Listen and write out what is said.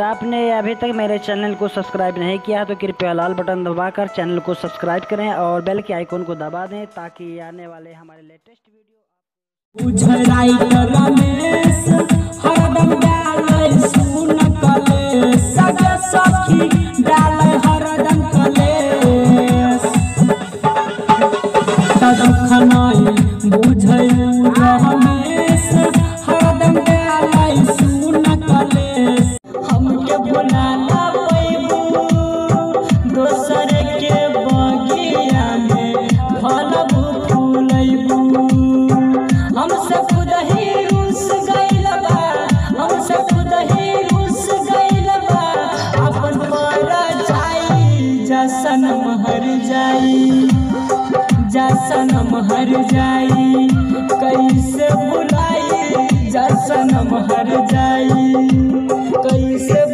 आपने अभी तक मेरे चैनल को सब्सक्राइब नहीं किया तो कृपया लाल बटन दबाकर चैनल को सब्सक्राइब करें और बेल के आइकन को दबा दें ताकि आने वाले हमारे लेटेस्ट सनम हर जाई जा सनम हर जाई कैसे भुलाई जा सनम हर जाई कैसे